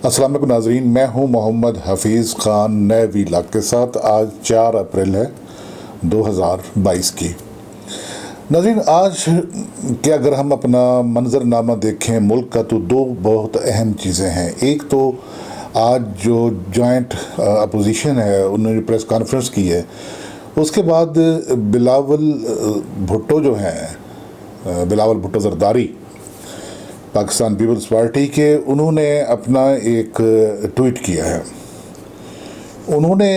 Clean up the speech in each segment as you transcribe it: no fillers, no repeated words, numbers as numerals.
अस्सलाम वालेकुम नाज़रीन, मैं हूं मोहम्मद हफीज़ ख़ान नए वीलॉग के साथ। आज 4 अप्रैल है 2022 की। नाज़रीन, आज के अगर हम अपना मंजरनामा देखें मुल्क का तो दो बहुत अहम चीज़ें हैं। एक तो आज जो जॉइंट अपोजिशन है उन्होंने प्रेस कॉन्फ्रेंस की है, उसके बाद बिलावल भुट्टो जो हैं, बिलावल भुट्टो ज़रदारी पाकिस्तान पीपल्स पार्टी के, उन्होंने अपना एक ट्वीट किया है। उन्होंने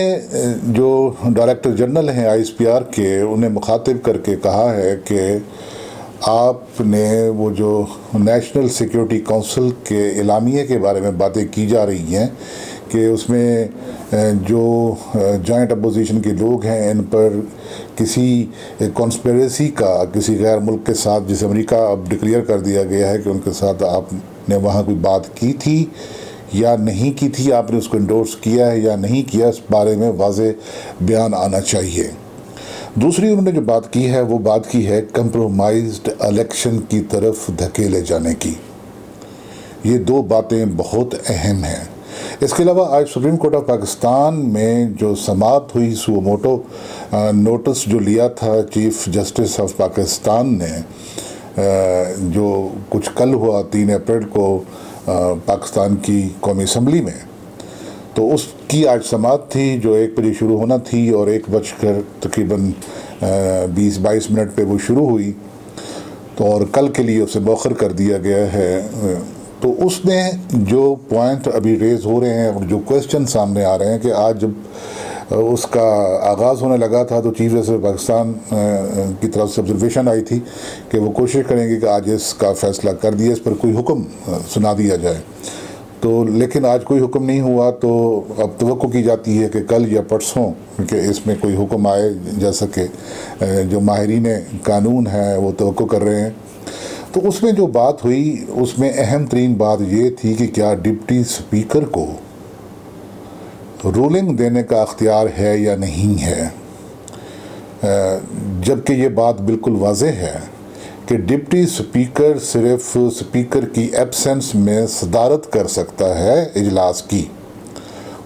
जो डायरेक्टर जनरल हैं ISPR के, उन्हें मुखातिब करके कहा है कि आपने वो जो नेशनल सिक्योरिटी काउंसिल के एलामिये के बारे में बातें की जा रही हैं कि उसमें जो जॉइंट अपोजिशन के लोग हैं इन पर किसी कॉन्स्पिरेसी का किसी गैर मुल्क के साथ, जिसे अमेरिका अब डिक्लेयर कर दिया गया है कि उनके साथ आपने वहाँ कोई बात की थी या नहीं की थी, आपने उसको इंडोर्स किया है या नहीं किया, इस बारे में वाज़े बयान आना चाहिए। दूसरी उन्होंने जो बात की है वो बात की है कंप्रोमाइज्ड इलेक्शन की तरफ धकेले जाने की। ये दो बातें बहुत अहम हैं। इसके अलावा आज सुप्रीम कोर्ट ऑफ पाकिस्तान में जो समाअत हुई, सुओ मोटो नोटिस जो लिया था चीफ जस्टिस ऑफ पाकिस्तान ने, जो कुछ कल हुआ 3 अप्रैल को पाकिस्तान की कौमी असम्बली में, तो उसकी आज समाअत थी जो 1 बजे शुरू होना थी और 1 बजकर तकरीबन 20-22 मिनट पे वो शुरू हुई, तो और कल के लिए उसे मौखर कर दिया गया है। तो उसमें जो पॉइंट अभी रेज़ हो रहे हैं और जो क्वेश्चन सामने आ रहे हैं कि आज जब उसका आगाज़ होने लगा था तो चीफ जस्टिस पाकिस्तान की तरफ से ऑब्जर्वेशन आई थी कि वो कोशिश करेंगे कि आज इसका फ़ैसला कर दिया, इस पर कोई हुक्म सुना दिया जाए। तो लेकिन आज कोई हुक्म नहीं हुआ, तो अब तवक्को की जाती है कि कल या परसों कि इसमें कोई हुक्म आए, जैसा कि जो माहिरीन कानून है वो तवक्को कर रहे हैं। तो उसमें जो बात हुई उसमें अहम तरीन बात ये थी कि क्या डिप्टी स्पीकर को रूलिंग देने का अख्तियार है या नहीं है, जबकि ये बात बिल्कुल वाज़ेह है कि डिप्टी स्पीकर सिर्फ स्पीकर की एब्सेंस में सदारत कर सकता है इजलास की,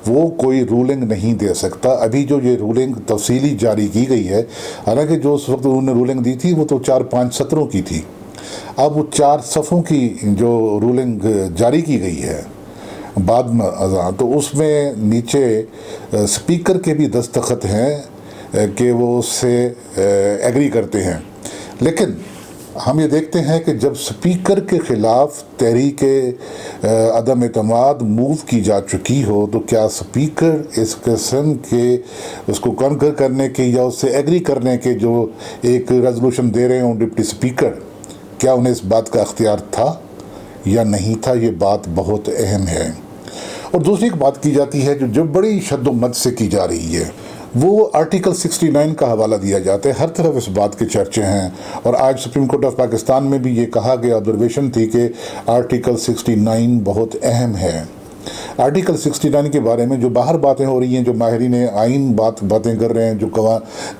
वो कोई रूलिंग नहीं दे सकता। अभी जो ये रूलिंग तफसीली जारी की गई है, हालांकि जो उस वक्त उन्होंने रूलिंग दी थी वो तो 4-5 सत्रों की थी, अब वो 4 सफ़ों की जो रूलिंग जारी की गई है बाद में अज़ां, तो उसमें नीचे स्पीकर के भी दस्तखत हैं कि वो उससे एग्री करते हैं। लेकिन हम ये देखते हैं कि जब स्पीकर के ख़िलाफ़ तहरीक अदम एतमाद मूव की जा चुकी हो, तो क्या स्पीकर इस किस्म के उसको कॉन्कर करने के या उससे एग्री करने के जो एक रेजोल्यूशन दे रहे हों डिप्टी स्पीकर, क्या उन्हें इस बात का अख्तियार था या नहीं था? ये बात बहुत अहम है। और दूसरी एक बात की जाती है जो बड़ी शद्दोमत से की जा रही है, वो आर्टिकल 69 का हवाला दिया जाता है। हर तरफ इस बात के चर्चे हैं और आज सुप्रीम कोर्ट ऑफ पाकिस्तान में भी ये कहा गया, ऑब्जर्वेशन थी कि आर्टिकल 69 बहुत अहम है। आर्टिकल 69 के बारे में जो बाहर बातें हो रही हैं, जो माहिरीन आइन बातें कर रहे हैं, जो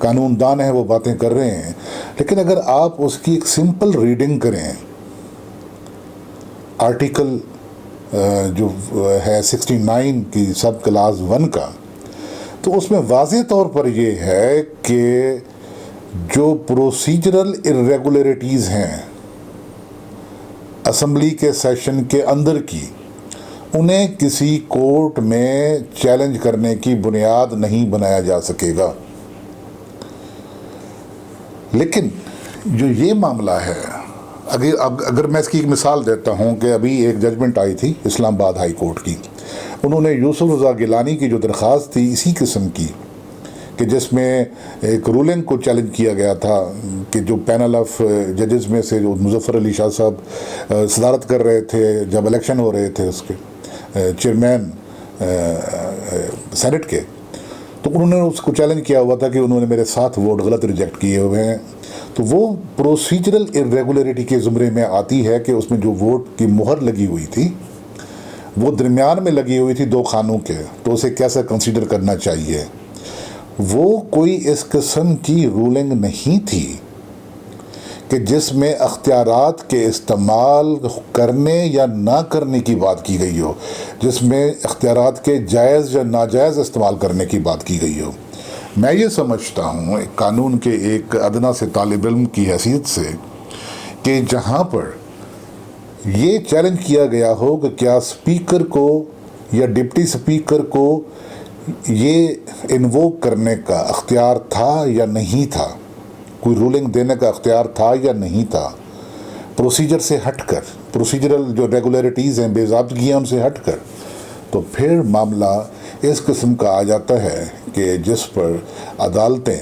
कानूनदान हैं वो बातें कर रहे हैं, लेकिन अगर आप उसकी एक सिंपल रीडिंग करें आर्टिकल जो है 69 की सब क्लास 1 का, तो उसमें वाज़ेह तौर पर यह है कि जो प्रोसीजरल इर्रेगुलरिटीज़ हैं असम्बली के सेशन के अंदर की, उन्हें किसी कोर्ट में चैलेंज करने की बुनियाद नहीं बनाया जा सकेगा। लेकिन जो ये मामला है, अगर मैं इसकी एक मिसाल देता हूँ कि अभी एक जजमेंट आई थी इस्लामाबाद हाई कोर्ट की, उन्होंने यूसुफ रज़ा गिलानी की जो दरख्वास्त थी इसी किस्म की, कि जिसमें एक रूलिंग को चैलेंज किया गया था कि जो पैनल ऑफ जजेस में से जो मुज़फ़्फ़र अली शाह साहब सदारत कर रहे थे जब इलेक्शन हो रहे थे उसके चेयरमैन सेनेट के, तो उन्होंने उसको चैलेंज किया हुआ था कि उन्होंने मेरे 7 वोट गलत रिजेक्ट किए हुए हैं। तो वो प्रोसीजरल इर्रेगुलरिटी के ज़ुमरे में आती है कि उसमें जो वोट की मुहर लगी हुई थी वो दरमियान में लगी हुई थी 2 खानों के, तो उसे कैसे कंसीडर करना चाहिए। वो कोई इस किस्म की रूलिंग नहीं थी कि जिसमें अख्तियारात के इस्तेमाल करने या ना करने की बात की गई हो, जिसमें अख्तियारात के जायज़ या नाजायज़ इस्तेमाल करने की बात की गई हो। मैं ये समझता हूँ कानून के एक अदना से तालिब इल्म की हैसियत से कि जहाँ पर ये चैलेंज किया गया हो कि क्या स्पीकर को या डिप्टी स्पीकर को ये इन्वोक करने का अख्तियार था या नहीं था, कोई रूलिंग देने का अख्तियार था या नहीं था, प्रोसीजर से हटकर, प्रोसीजरल जो रेगुलरिटीज़ हैं, बेज़ाब्तगियाँ उनसे हटकर, तो फिर मामला इस किस्म का आ जाता है कि जिस पर अदालतें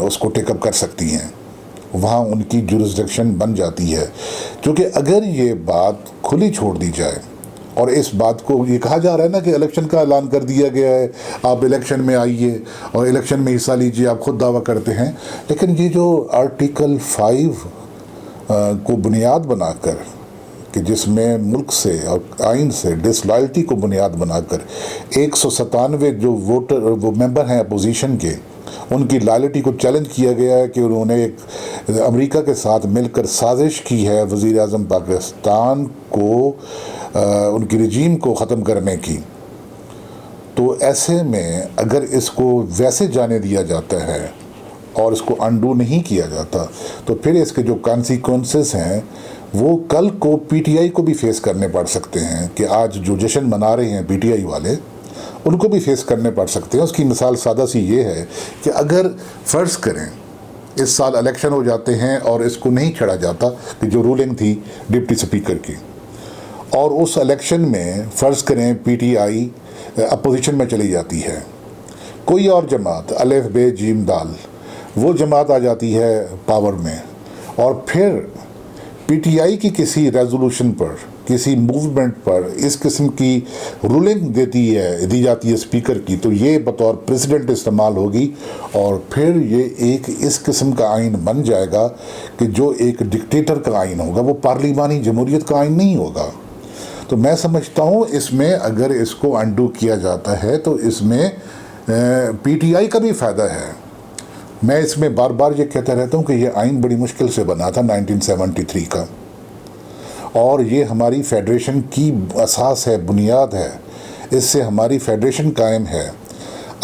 उसको टेकअप कर सकती हैं, वहाँ उनकी जुरिस्डिक्शन बन जाती है। क्योंकि अगर ये बात खुली छोड़ दी जाए, और इस बात को ये कहा जा रहा है ना कि इलेक्शन का ऐलान कर दिया गया है, आप इलेक्शन में आइए और इलेक्शन में हिस्सा लीजिए, आप खुद दावा करते हैं, लेकिन ये जो आर्टिकल 5 को बुनियाद बनाकर कि जिसमें मुल्क से और आइन से डिसलॉयल्टी को बुनियाद बनाकर 197 जो वोटर वो मेंबर हैं अपोजिशन के, उनकी लॉयल्टी को चैलेंज किया गया है कि उन्होंने एक अमेरिका के साथ मिलकर साजिश की है वज़ीर आज़म पाकिस्तान को उनकी रजीम को ख़त्म करने की। तो ऐसे में अगर इसको वैसे जाने दिया जाता है और इसको अनडू नहीं किया जाता, तो फिर इसके जो कॉन्सिक्वेंसेस हैं वो कल को पीटीआई को भी फेस करने पड़ सकते हैं कि आज जो जश्न मना रहे हैं पीटीआई वाले, उनको भी फेस करने पड़ सकते हैं। उसकी मिसाल सादा सी ये है कि अगर फ़र्ज़ करें इस साल इलेक्शन हो जाते हैं और इसको नहीं छड़ा जाता कि जो रूलिंग थी डिप्टी स्पीकर की, और उस इलेक्शन में फ़र्ज़ करें पीटीआई अपोजिशन में चली जाती है, कोई और जमात अलिफ बे जीम दाल वो जमात आ जाती है पावर में, और फिर पीटीआई की किसी रेजोल्यूशन पर, किसी मूवमेंट पर इस किस्म की रूलिंग दी जाती है स्पीकर की, तो ये बतौर प्रेसिडेंट इस्तेमाल होगी और फिर ये एक इस किस्म का आइन बन जाएगा कि जो एक डिक्टेटर का आइन होगा, वो पार्लिमानी जमहूरियत का आइन नहीं होगा। तो मैं समझता हूँ इसमें अगर इसको अनडू किया जाता है तो इसमें पीटीआई का भी फ़ायदा है। मैं इसमें बार बार ये कहता रहता हूँ कि ये आइन बड़ी मुश्किल से बना था 1973 का, और ये हमारी फेडरेशन की असास है, बुनियाद है, इससे हमारी फेडरेशन कायम है।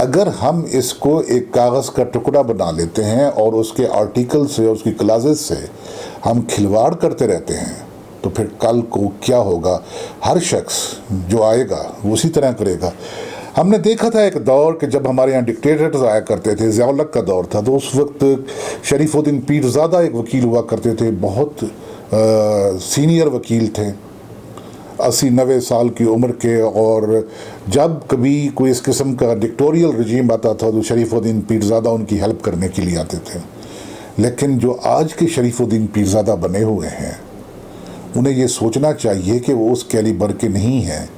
अगर हम इसको एक कागज़ का टुकड़ा बना लेते हैं और उसके आर्टिकल से और उसकी क्लासेस से हम खिलवाड़ करते रहते हैं, तो फिर कल को क्या होगा, हर शख्स जो आएगा वो उसी तरह करेगा। हमने देखा था एक दौर कि जब हमारे यहाँ डिक्टेटर्स आया करते थे, ज़िया-उल-हक का दौर था, तो उस वक्त शरीफुद्दीन पीरज़ादा एक वकील हुआ करते थे, बहुत सीनियर वकील थे, 80-90 साल की उम्र के, और जब कभी कोई इस किस्म का डिक्टोरियल रजीम आता था तो शरीफुद्दीन पीरज़ादा उनकी हेल्प करने के लिए आते थे। लेकिन जो आज के शरीफुद्दीन पीरज़ादा बने हुए हैं, उन्हें ये सोचना चाहिए कि वो उस कैलिबर के नहीं हैं,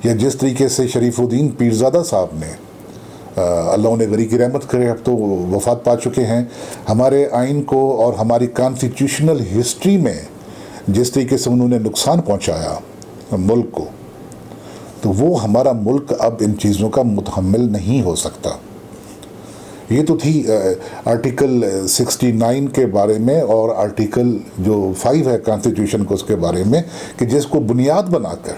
या जिस तरीके से शरीफुद्दीन पीरज़ादा साहब ने, अल्लाह उन्हें गरी की रहमत करे, अब तो वफ़ात पा चुके हैं, हमारे आइन को और हमारी कॉन्स्टिट्यूशनल हिस्ट्री में जिस तरीके से उन्होंने नुकसान पहुंचाया मुल्क को, तो वो हमारा मुल्क अब इन चीज़ों का मुतहम्मिल नहीं हो सकता। ये तो थी आर्टिकल 69 के बारे में, और आर्टिकल जो 5 है कॉन्स्टिट्यूशन को, उसके बारे में कि जिसको बुनियाद बनाकर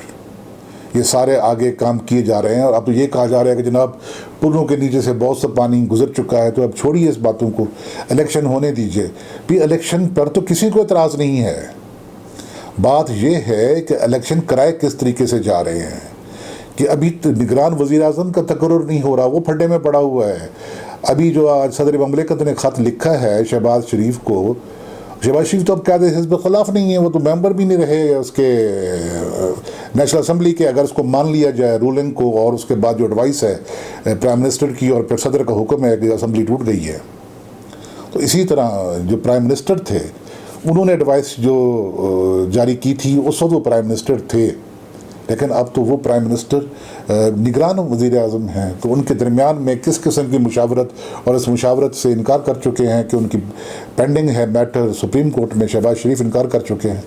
ये सारे आगे काम किए जा रहे हैं। और अब तो ये कहा जा रहा है कि जनाब पुलों के नीचे से बहुत सा पानी गुजर चुका है, तो अब छोड़िए इस बातों को, इलेक्शन होने दीजिए। भी इलेक्शन पर तो किसी को एतराज़ नहीं है, बात यह है कि इलेक्शन कराए किस तरीके से जा रहे हैं, कि अभी निगरान वज़ीर आज़म का तकर्रुर नहीं हो रहा, वो फड्डे में पड़ा हुआ है। अभी जो आज सदर ममलिकत ने ख़त लिखा है शहबाज शरीफ को, शहबाज शरीफ तो अब क्या हिज़्ब खिलाफ नहीं है, वो तो मेंबर भी नहीं रहे उसके नेशनल असम्बली के। अगर उसको मान लिया जाए रूलिंग को, और उसके बाद जो एडवाइस है प्राइम मिनिस्टर की और फिर सदर का हुक्म है कि असम्बली टूट गई है, तो इसी तरह जो प्राइम मिनिस्टर थे उन्होंने एडवाइस जो जारी की थी, उस वक्त वो प्राइम मिनिस्टर थे, लेकिन अब तो वो प्राइम मिनिस्टर निगरान वज़ीर आज़म हैं। तो उनके दरमियान में किस किस्म की मुशावरत, और इस मुशावरत से इनकार कर चुके हैं कि उनकी पेंडिंग है मैटर सुप्रीम कोर्ट में, शहबाज शरीफ इनकार कर चुके हैं।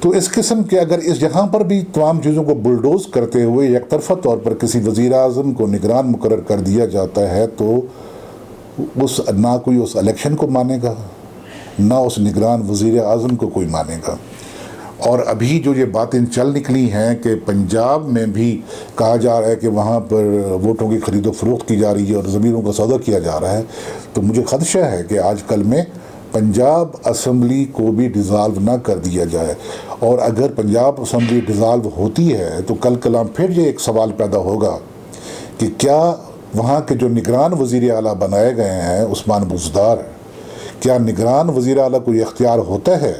तो इस किस्म के अगर इस जहाँ पर भी तमाम चीज़ों को बुलडोज़ करते हुए एक तरफा तौर पर किसी वज़ीर आज़म को निगरान मुकर्रर कर दिया जाता है, तो उस ना कोई उस इलेक्शन को मानेगा ना उस निगरान वज़ीर आज़म को कोई मानेगा। और अभी जो ये बातें चल निकली हैं कि पंजाब में भी कहा जा रहा है कि वहाँ पर वोटों की खरीदो फरोख्त की जा रही है और ज़मीरों का सौदा किया जा रहा है, तो मुझे खदशा है कि आजकल में पंजाब असम्बली को भी डिज़ाल्व ना कर दिया जाए। और अगर पंजाब असम्बली डिज़ाल्व होती है तो कल कलाम फिर ये एक सवाल पैदा होगा कि क्या वहाँ के जो निगरान वज़ीर आला बनाए गए हैं उस्मान बुज़दार, क्या निगरान वज़ीर आला को ये इख्तियार होता है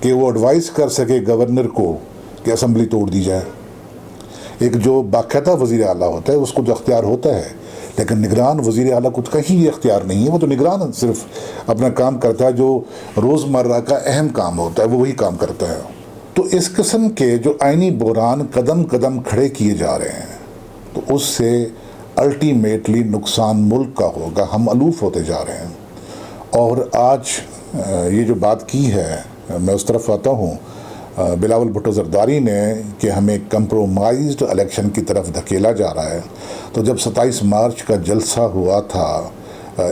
कि वो एडवाइस कर सके गवर्नर को कि असम्बली तोड़ दी जाए। एक जो बाकायदा वज़ीर आला होता है उसको तो अख्तियार होता है, लेकिन निगरान वज़ीर आला को कहीं ये अख्तियार नहीं है। वो तो निगरान सिर्फ अपना काम करता है, जो रोज़मर्रा का अहम काम होता है वो वही काम करता है। तो इस किस्म के जो आइनी बहरान कदम कदम खड़े किए जा रहे हैं तो उससे अल्टीमेटली नुकसान मुल्क का होगा, हम अलूफ होते जा रहे हैं। और आज ये जो बात की है, मैं उस तरफ आता हूँ, बिलावल भुट्टो ज़रदारी ने कि हमें कंप्रोमाइज्ड इलेक्शन की तरफ धकेला जा रहा है। तो जब 27 मार्च का जलसा हुआ था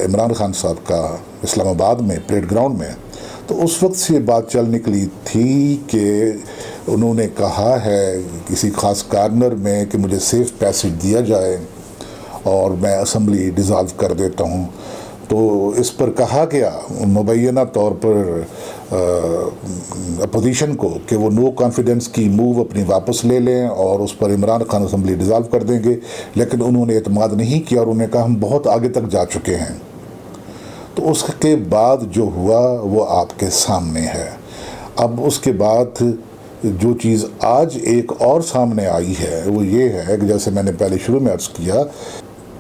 इमरान खान साहब का इस्लामाबाद में परेड ग्राउंड में, तो उस वक्त से बात चल निकली थी कि उन्होंने कहा है किसी ख़ास कार्नर में कि मुझे सेफ पैसेज दिया जाए और मैं असम्बली डिज़ाल्व कर देता हूँ। तो इस पर कहा गया मुबैना तौर पर अपोजिशन को कि वो नो कॉन्फिडेंस की मूव अपनी वापस ले लें और उस पर इमरान खान असम्बली डिज़ाल्व कर देंगे, लेकिन उन्होंने एतमाद नहीं किया और उन्होंने कहा हम बहुत आगे तक जा चुके हैं। तो उसके बाद जो हुआ वो आपके सामने है। अब उसके बाद जो चीज़ आज एक और सामने आई है वो ये है कि जैसे मैंने पहले शुरू में अर्ज़ किया,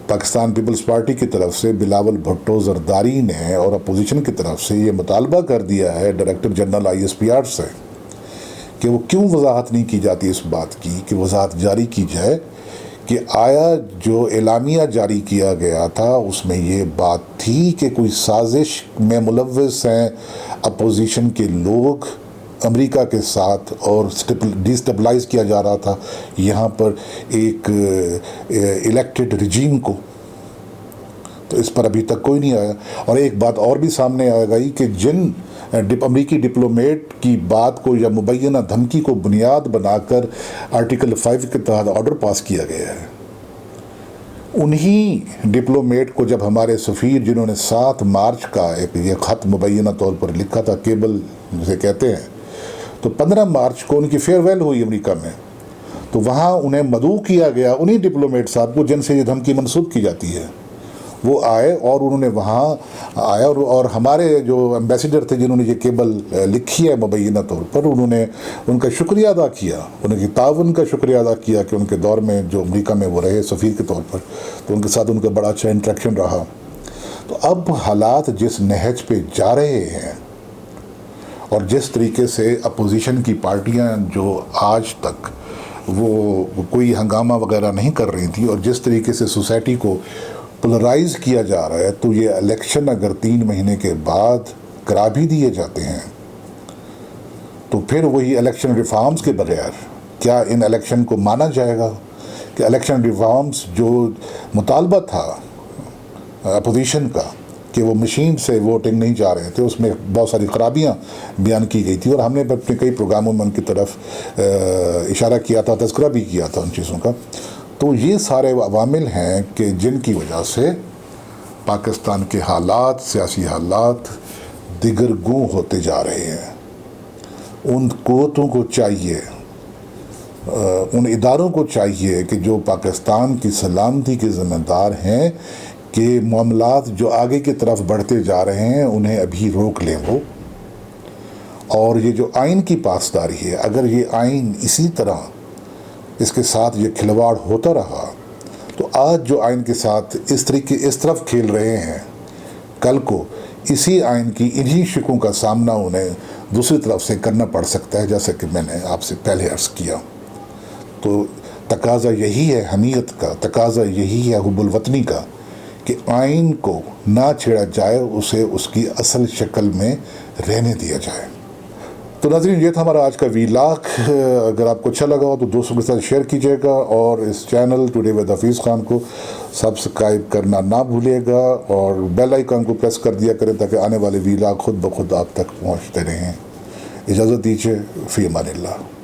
पाकिस्तान पीपल्स पार्टी की तरफ से बिलावल भुट्टो ज़रदारी ने और अपोजिशन की तरफ से ये मुतालबा कर दिया है डायरेक्टर जनरल ISPR से कि वो क्यों वजाहत नहीं की जाती इस बात की कि वजाहत जारी की जाए कि आया जो एलामिया जारी किया गया था उसमें ये बात थी कि कोई साजिश में मुलव्वस हैं अपोजिशन के लोग अमेरिका के साथ और डिस्टेबलाइज किया जा रहा था यहाँ पर एक इलेक्टेड रिजीम को। तो इस पर अभी तक कोई नहीं आया। और एक बात और भी सामने आ गई कि जिन अमेरिकी डिप्लोमेट की बात को या मुबैना धमकी को बुनियाद बनाकर आर्टिकल 5 के तहत ऑर्डर पास किया गया है, उन्हीं डिप्लोमेट को जब हमारे सफ़ीर जिन्होंने 7 मार्च का एक ये ख़त मुबैना तौर पर लिखा था, केबल जिसे कहते हैं, तो 15 मार्च को उनकी फेयरवेल हुई अमेरिका में, तो वहाँ उन्हें मदऊ किया गया उन्हीं डिप्लोमेट साहब को जिनसे ये धमकी मंसूब की जाती है। वो आए और उन्होंने वहाँ आया और हमारे जो एम्बेसडर थे जिन्होंने ये केबल लिखी है मुबैना तौर पर, उन्होंने उनका शुक्रिया अदा किया, उनकी ताउन का शुक्रिया अदा किया कि उनके दौर में जो अमेरिका में वो रहे सफ़ीर के तौर पर, तो उनके साथ उनका बड़ा अच्छा इंटरेक्शन रहा। तो अब हालात जिस नहज पे जा रहे हैं और जिस तरीके से अपोजिशन की पार्टियां जो आज तक वो कोई हंगामा वगैरह नहीं कर रही थी और जिस तरीके से सोसाइटी को पोलराइज किया जा रहा है, तो ये इलेक्शन अगर 3 महीने के बाद करा भी दिए जाते हैं तो फिर वही इलेक्शन रिफॉर्म्स के बगैर क्या इन इलेक्शन को माना जाएगा कि इलेक्शन रिफॉर्म्स जो मुतालबा था अपोजिशन का कि वो मशीन से वोटिंग नहीं जा रहे थे, उसमें बहुत सारी खराबियां बयान की गई थी और हमने अपने कई प्रोग्रामों में उनकी तरफ इशारा किया था, तज़किरा भी किया था उन चीज़ों का। तो ये सारे अवामिल हैं कि जिनकी वजह से पाकिस्तान के हालात, सियासी हालात दिगरगूं होते जा रहे हैं। उन क़ुव्वतों को चाहिए, उन इदारों को चाहिए कि जो पाकिस्तान की सलामती के ज़िम्मेदार हैं कि मामलात जो आगे की तरफ बढ़ते जा रहे हैं उन्हें अभी रोक लें वो। और ये जो आइन की पासदारी है, अगर ये आइन इसी तरह इसके साथ ये खिलवाड़ होता रहा तो आज जो आइन के साथ इस तरफ खेल रहे हैं, कल को इसी आइन की इन्हीं शिकों का सामना उन्हें दूसरी तरफ से करना पड़ सकता है, जैसे कि मैंने आपसे पहले अर्ज़ किया। तो तकाज़ा यही है हमीयत का, तकाज़ा यही है हुब्बुल वतनी का कि आइन को ना छेड़ा जाए, उसे उसकी असल शक्ल में रहने दिया जाए। तो नाज़रीन, ये था हमारा आज का वीलाग। अगर आपको अच्छा लगा हो तो दोस्तों के साथ शेयर कीजिएगा और इस channel today with Hafeez Khan को सब्सक्राइब करना ना भूलिएगा और बेल आइकन को प्रेस कर दिया करें ताकि आने वाले वीलाग खुद ब खुद आप तक पहुंचते रहें। इजाज़त दीजिए, फ़ी अमानिल्लाह।